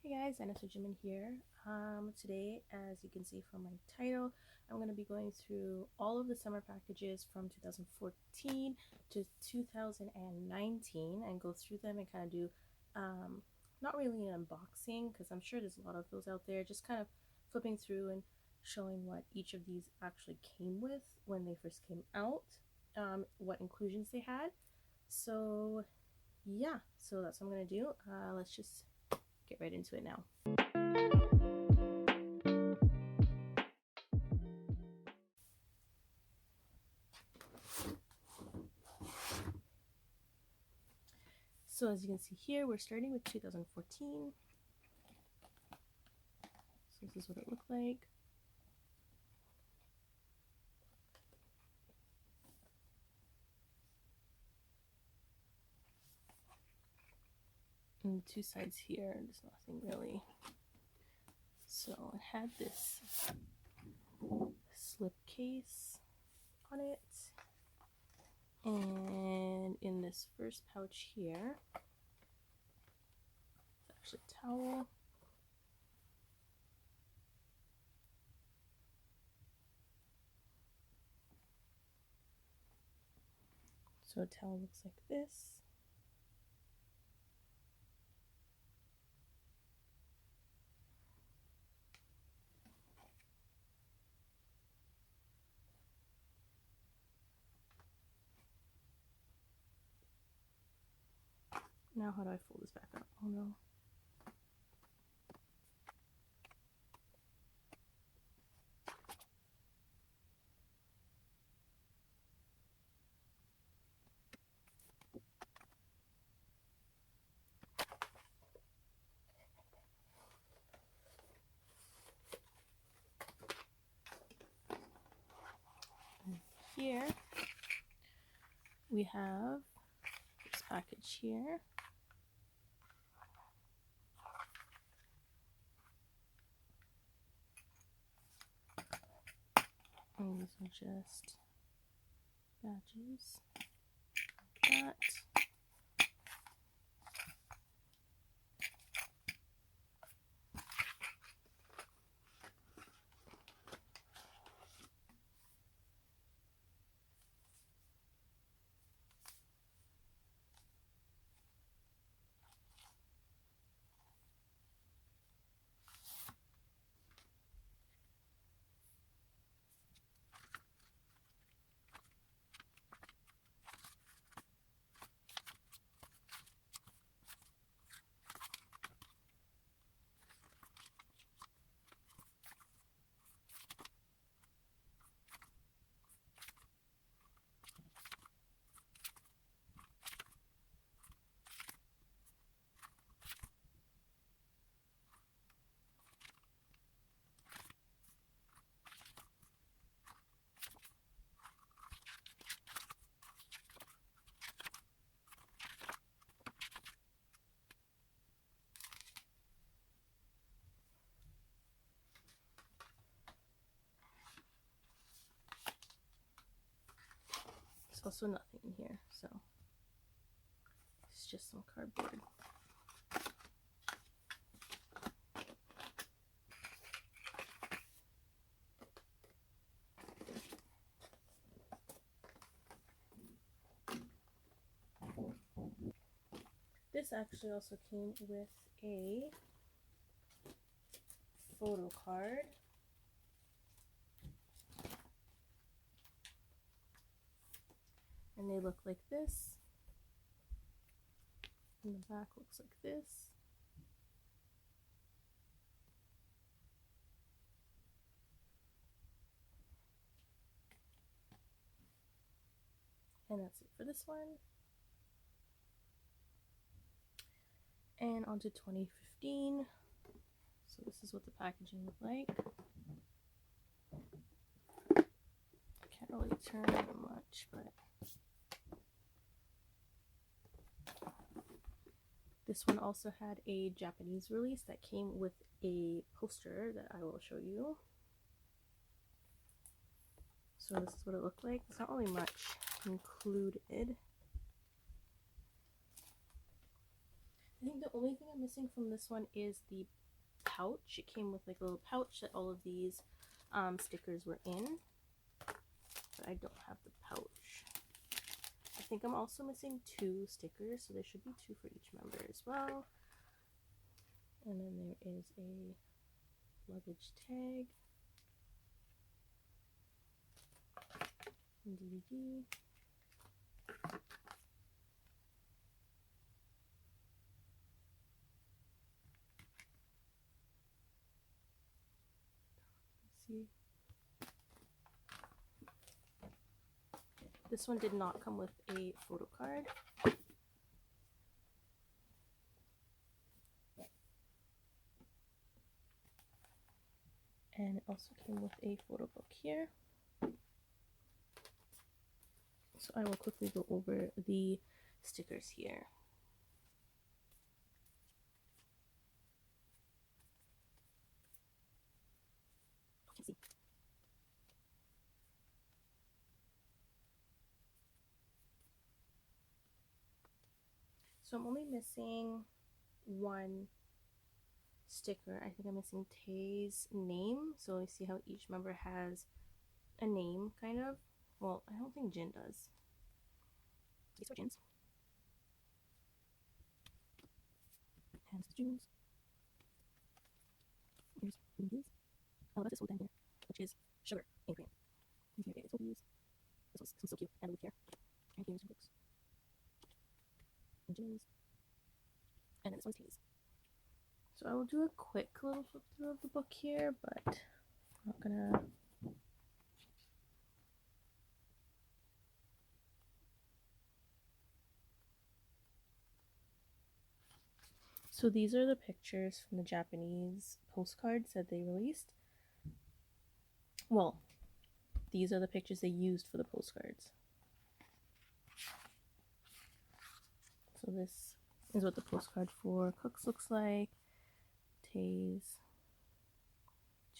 Hey guys, Anissa Jimin here. Today, as you can see from my title, I'm going to be going through all of the summer packages from 2014 to 2019 and go through them and kind of do not really an unboxing because I'm sure there's a lot of those out there, just kind of flipping through and showing what each of these actually came with when they first came out, what inclusions they had. So yeah, so that's what I'm going to do. Let's just get right into it now. So as you can see here, we're starting with 2014. So this is what it looked like. And the two sides here, there's nothing really. So it had this slip case on it. And in this first pouch here, it's actually a towel. So a towel looks like this. Now how do I fold this back up? Oh no. And here we have this package here. And these are just badges like that. There's also nothing in here, so it's just some cardboard. This actually also came with a photo card. And they look like this. And the back looks like this. And that's it for this one. And on to 2015. So this is what the packaging looked like. Can't really turn it much, but this one also had a Japanese release that came with a poster that I will show you. So this is what it looked like. There's not really much included. I think the only thing I'm missing from this one is the pouch. It came with like a little pouch that all of these stickers were in, but I don't have the pouch. I think I'm also missing 2 stickers, so there should be 2 for each member as well. And then there is a luggage tag and DVD. See, this one did not come with a photo card. And it also came with a photo book here. So I will quickly go over the stickers here. See. So I'm only missing 1 sticker. I think I'm missing Tay's name. So you see how each member has a name, kind of. Well, I don't think Jin does. These are Jin's. And Jun's. Here's Mingy's. I love this one down here, which is sugar and cream. And here it is. This one's so cute. And a loop here. And here's some books. And Jin's. And then this one's Tay's. So I will do a quick little flip through of the book here, but I'm not gonna. So these are the pictures from the Japanese postcards that they released. Well, these are the pictures they used for the postcards. So this is what the postcard for Cook's looks like. Tay's,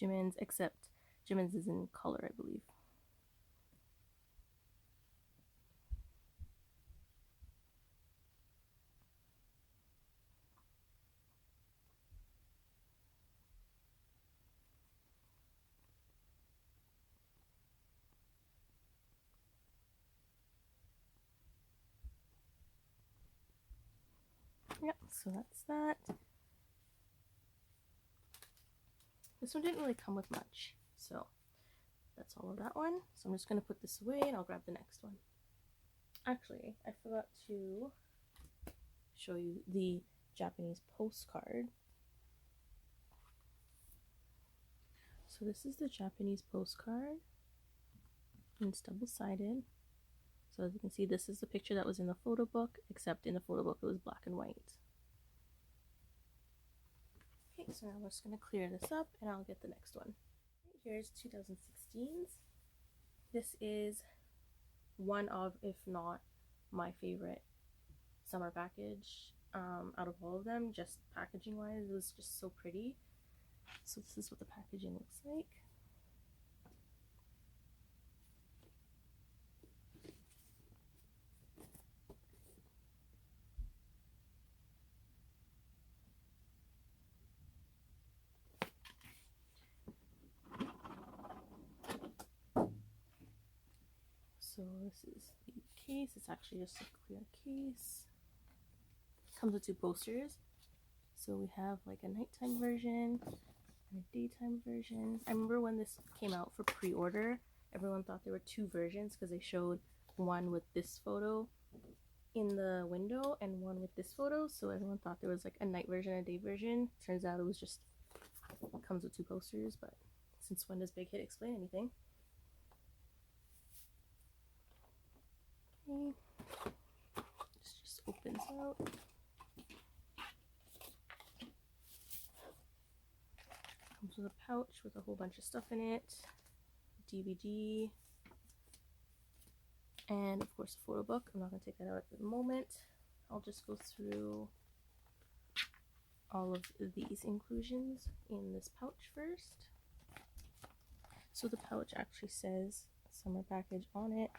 Jimin's, except Jimin's is in color, I believe. Yep, so that's that. This one didn't really come with much, so that's all of that one. So I'm just going to put this away and I'll grab the next one. Actually, I forgot to show you the Japanese postcard. So this is the Japanese postcard, and it's double-sided. So as you can see, this is the picture that was in the photo book, except in the photo book it was black and white. Okay, so now we're just going to clear this up and I'll get the next one. Here's 2016's. This is one of, if not my favorite summer package out of all of them. Just packaging wise, it was just so pretty. So this is what the packaging looks like. So this is the case. It's actually just a clear case. Comes with 2 posters. So we have like a nighttime version and a daytime version. I remember when this came out for pre-order, everyone thought there were 2 versions because they showed one with this photo in the window and one with this photo. So everyone thought there was like a night version and a day version. Turns out it was just, it comes with 2 posters, but since when does Big Hit explain anything? Okay. This just opens out. Comes with a pouch with a whole bunch of stuff in it, DVD, and of course a photo book. I'm not going to take that out at the moment. I'll just go through all of these inclusions in this pouch first. So the pouch actually says summer package on it.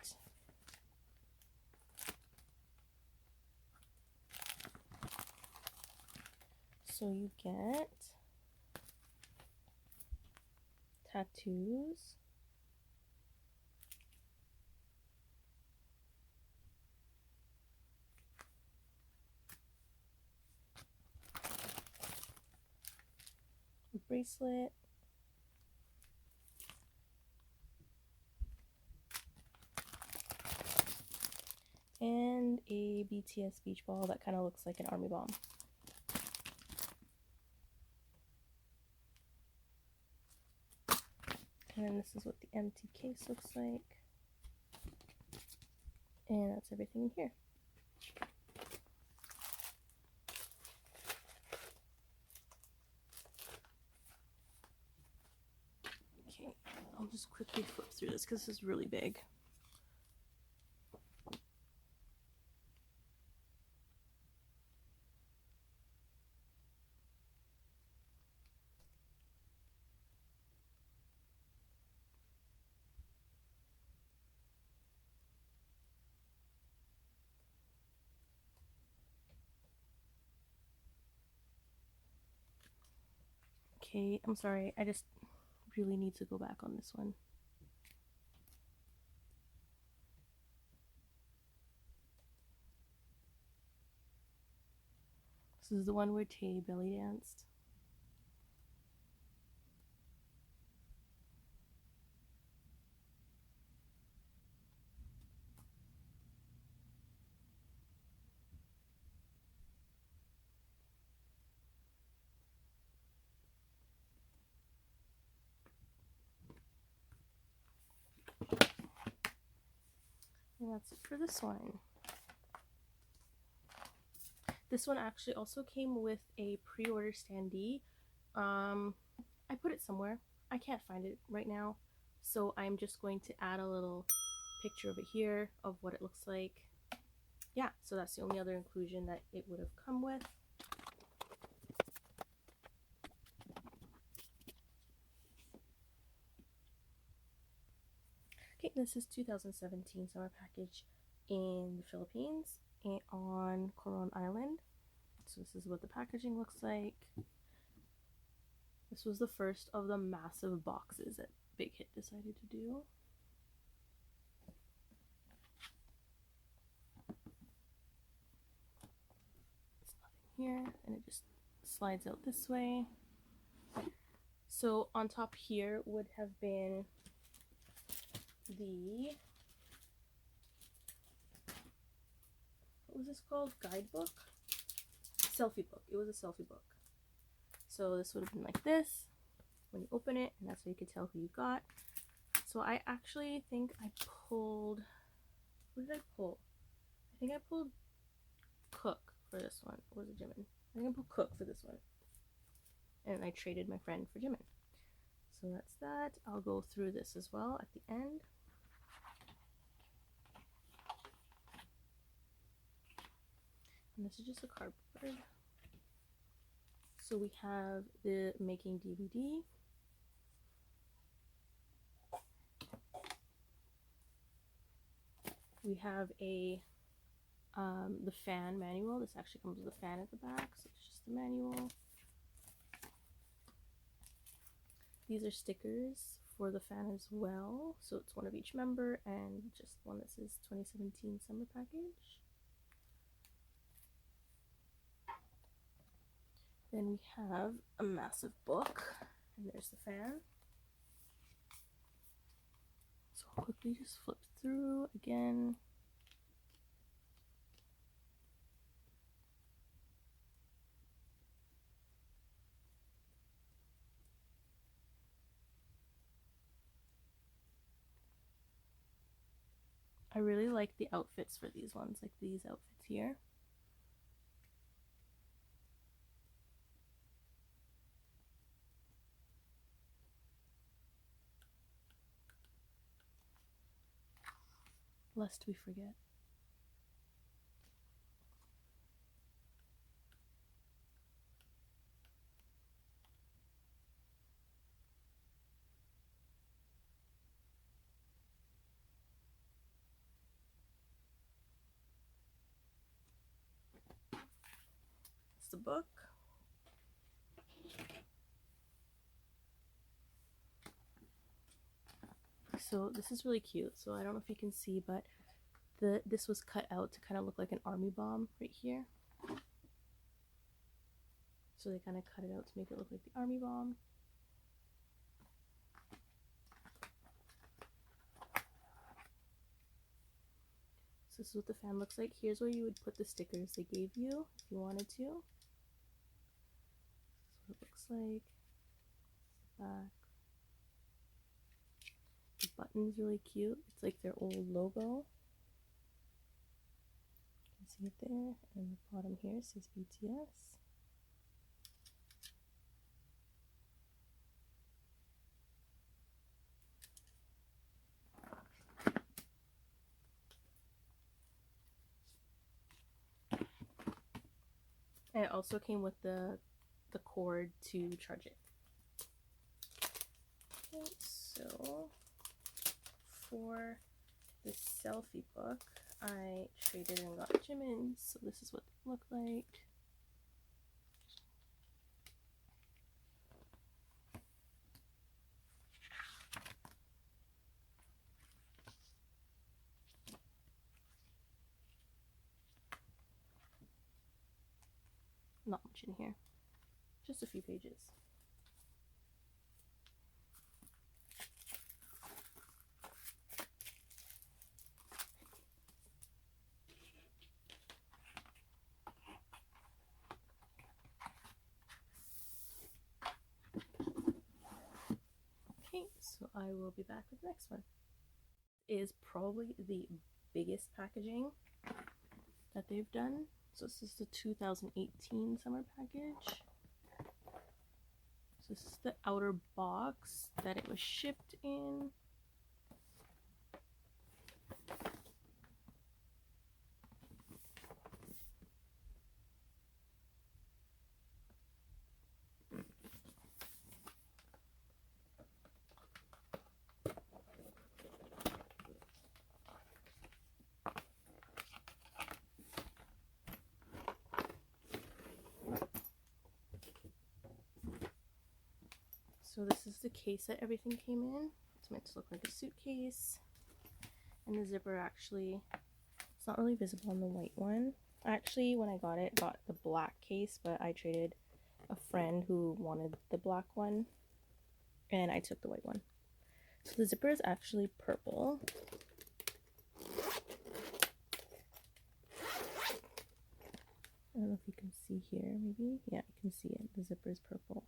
So you get tattoos, a bracelet, and a BTS beach ball that kind of looks like an army bomb. And then this is what the empty case looks like. And that's everything in here. Okay, I'll just quickly flip through this because this is really big. Okay, I'm sorry, I just really need to go back on this one. This is the one where Tay belly danced. And that's it for this one. This one actually also came with a pre-order standee. I put it somewhere. I can't find it right now. So I'm just going to add a little picture of it here of what it looks like. Yeah, so that's the only other inclusion that it would have come with. Okay, this is 2017 summer package in the Philippines and on Coron Island. So this is what the packaging looks like. This was the first of the massive boxes that Big Hit decided to do. There's nothing here, and it just slides out this way. So on top here would have been the, what was this called? Guidebook? Selfie book. It was a selfie book. So this would have been like this when you open it, and that's how you could tell who you got. So I actually think I pulled, what did I pull? I think I pulled Cook for this one. Or was it Jimin? I think I pulled Cook for this one. And I traded my friend for Jimin. So that's that. I'll go through this as well at the end. And this is just a cardboard. So we have the making DVD. We have a the fan manual. This actually comes with a fan at the back, so it's just the manual. These are stickers for the fan as well. So it's one of each member and just one that says 2017 summer package. Then we have a massive book, and there's the fan. So I'll quickly just flip through again. I really like the outfits for these ones, like these outfits here. Lest we forget. It's the book. So this is really cute. So I don't know if you can see, but this was cut out to kind of look like an army bomb right here. So they kind of cut it out to make it look like the army bomb. So this is what the fan looks like. Here's where you would put the stickers they gave you if you wanted to. This is what it looks like. Back. The button's really cute. It's like their old logo. You can see it there. And the bottom here says BTS. And it also came with the cord to charge it. Okay, so for the selfie book, I traded and got Jimin's, so this is what they look like. Not much in here, just a few pages. Okay, so I will be back with the next one. Is probably the biggest packaging that they've done. So this is the 2018 summer package. So this is the outer box that it was shipped in. So this is the case that everything came in. It's meant to look like a suitcase. And the zipper actually, it's not really visible on the white one. Actually, when I got it, got the black case, but I traded a friend who wanted the black one. And I took the white one. So the zipper is actually purple. I don't know if you can see here, maybe. Yeah, you can see it. The zipper is purple.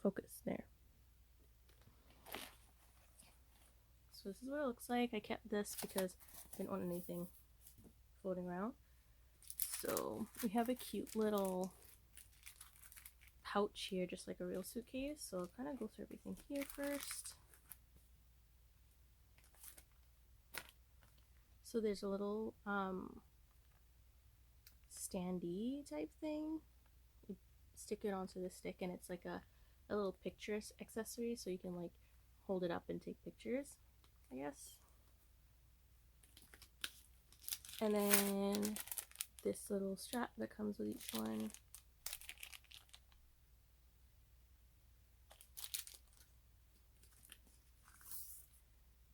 Focus there. So this is what it looks like. I kept this because I didn't want anything floating around. So we have a cute little pouch here, just like a real suitcase. So I'll kind of go through everything here first. So there's a little standee type thing. You stick it onto the stick and it's like a little picture accessory, so you can like hold it up and take pictures, I guess. And then this little strap that comes with each one.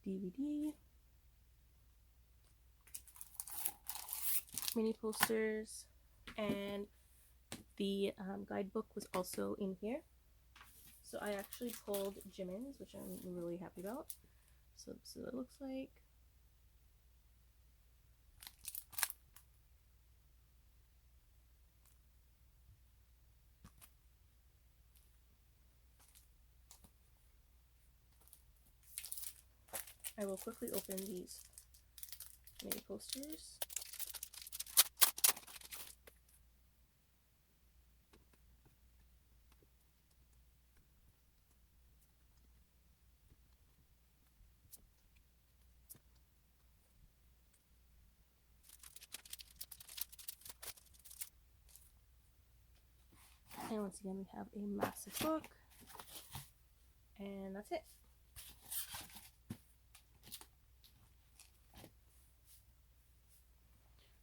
DVD. Mini posters. And the guidebook was also in here. So I actually pulled Jimin's, which I'm really happy about. So this is what it looks like. I will quickly open these mini posters. And once again, we have a massive book. And that's it.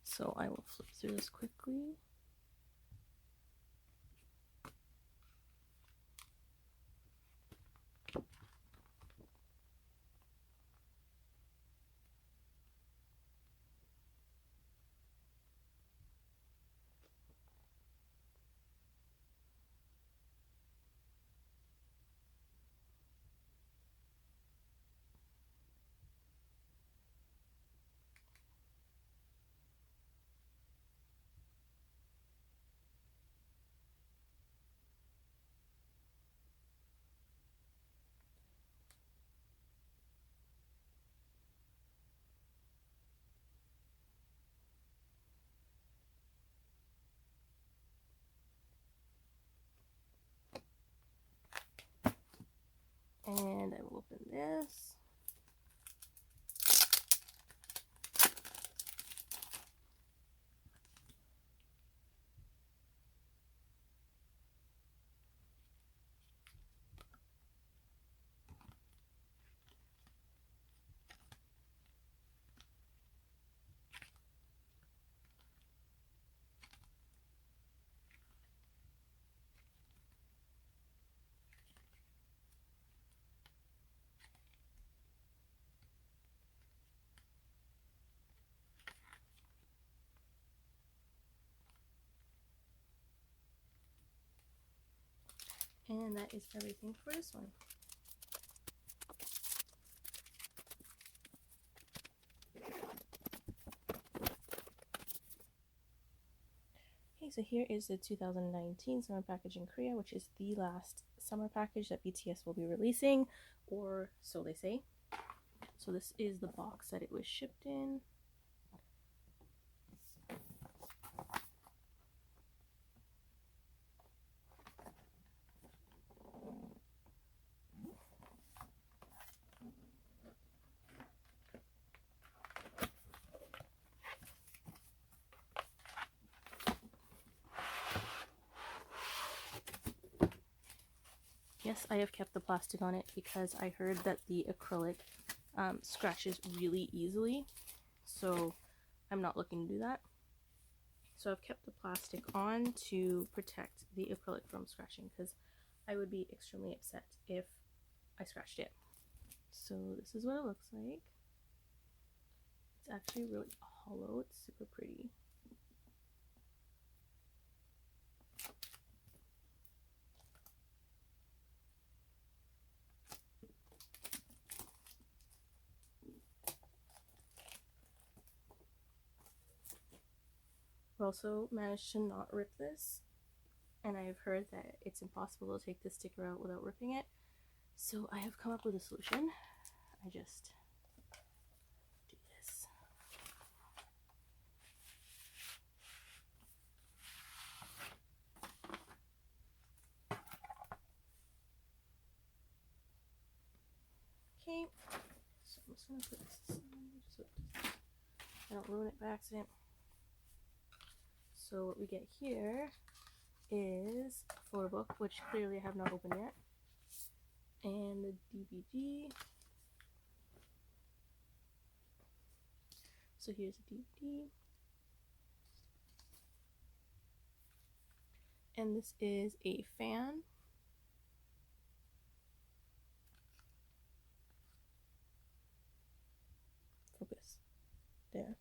So I will flip through this quickly. this. And that is everything for this one. Okay, so here is the 2019 summer package in Korea, which is the last summer package that BTS will be releasing, or so they say. So this is the box that it was shipped in. Yes, I have kept the plastic on it because I heard that the acrylic scratches really easily, so I'm not looking to do that. So I've kept the plastic on to protect the acrylic from scratching, because I would be extremely upset if I scratched it. So this is what it looks like. It's actually really hollow. It's super pretty. We also managed to not rip this, and I've heard that it's impossible to take the sticker out without ripping it. So I have come up with a solution. I just do this. Okay, so I'm just gonna put this aside so I don't ruin it by accident. So what we get here is a photo book, which clearly I have not opened yet, and the DVD. So here's a DVD, and this is a fan. Focus there.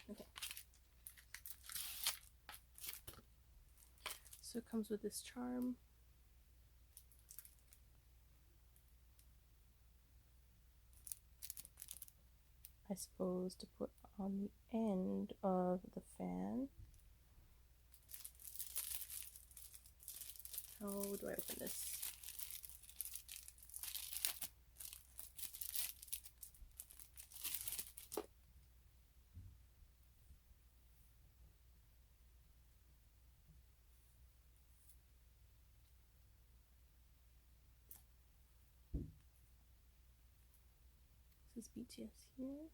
Okay. So it comes with this charm. I suppose to put on the end of the fan. How do I open this? This is BTS here.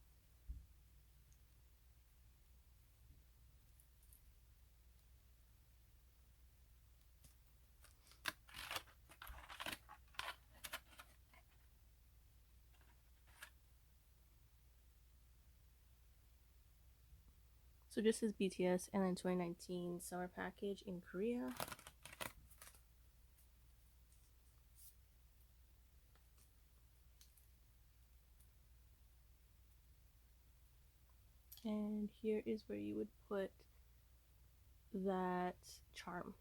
So this is BTS and then 2019 summer package in Korea. And here is where you would put that charm.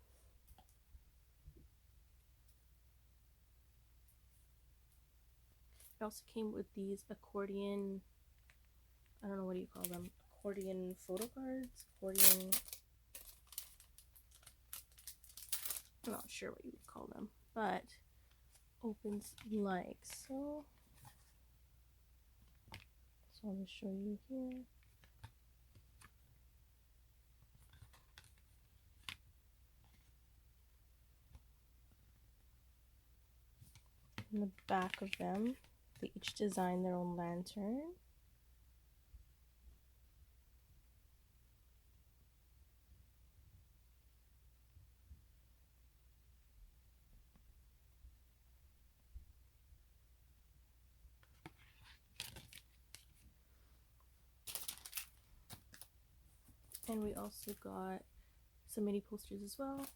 It also came with these accordion, I don't know, what do you call them? Accordion photo cards? Accordion, I'm not sure what you would call them, but opens like so. So I'll just show you here. In the back of them, they each design their own lantern. And we also got some mini posters as well.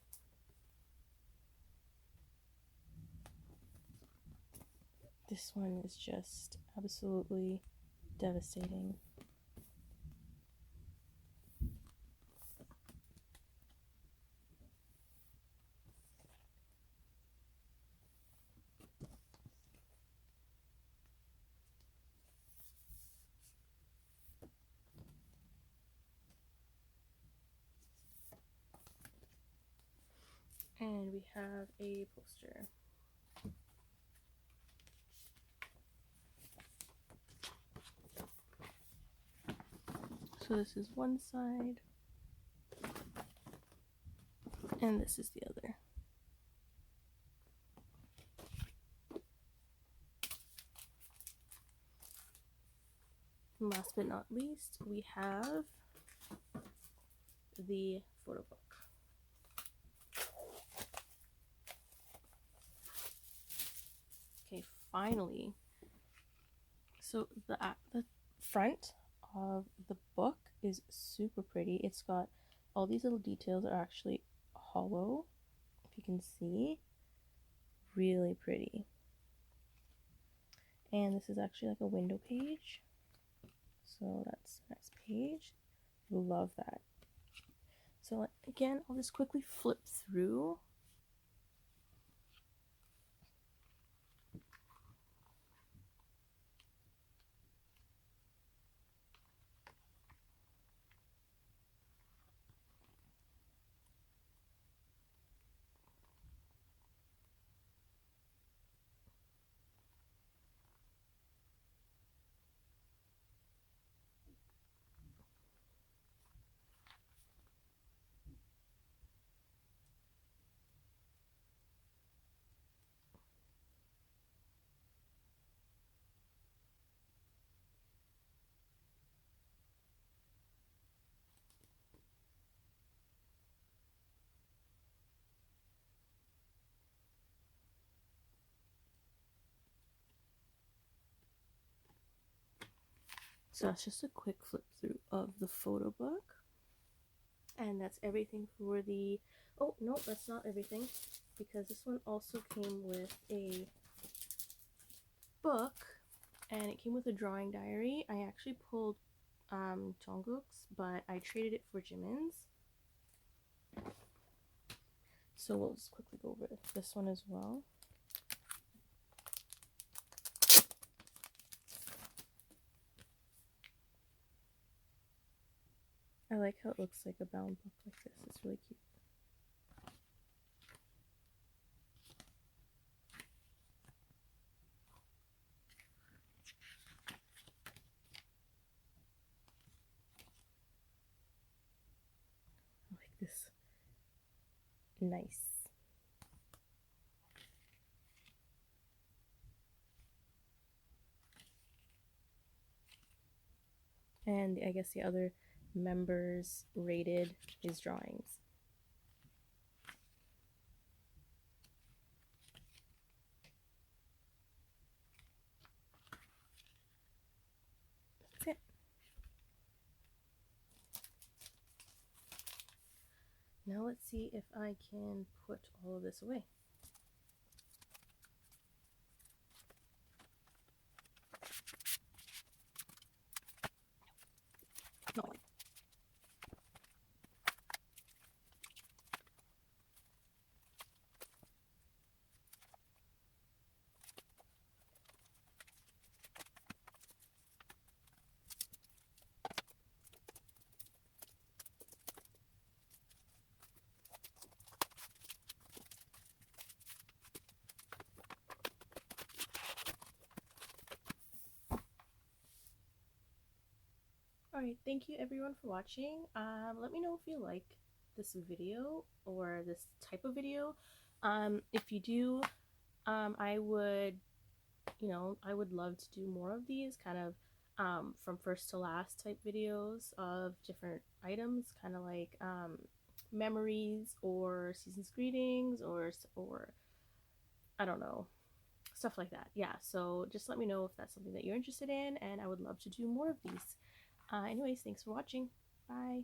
This one is just absolutely devastating. And we have a poster. So this is one side, and this is the other. And last but not least, we have the photo book. Okay, finally. So the front of the book is super pretty. It's got all these little details that are actually hollow, if you can see. Really pretty. And this is actually like a window page. So that's the next page. Love that. So again, I'll just quickly flip through. So that's just a quick flip through of the photo book. And that's everything for the... Oh, no, that's not everything. Because this one also came with a book. And it came with a drawing diary. I actually pulled Jungkook's, but I traded it for Jimin's. So we'll just quickly go over this one as well. I like how it looks like a bound book like this. It's really cute. I like this. Nice. And I guess the other members rated his drawings. That's it. Now let's see if I can put all of this away. No. Alright, thank you everyone for watching. Let me know if you like this video or this type of video. If you do, I would, I would love to do more of these kind of from first to last type videos of different items, kind of like memories or season's greetings or I don't know, stuff like that. Yeah, so just let me know if that's something that you're interested in, and I would love to do more of these. Anyways, thanks for watching. Bye.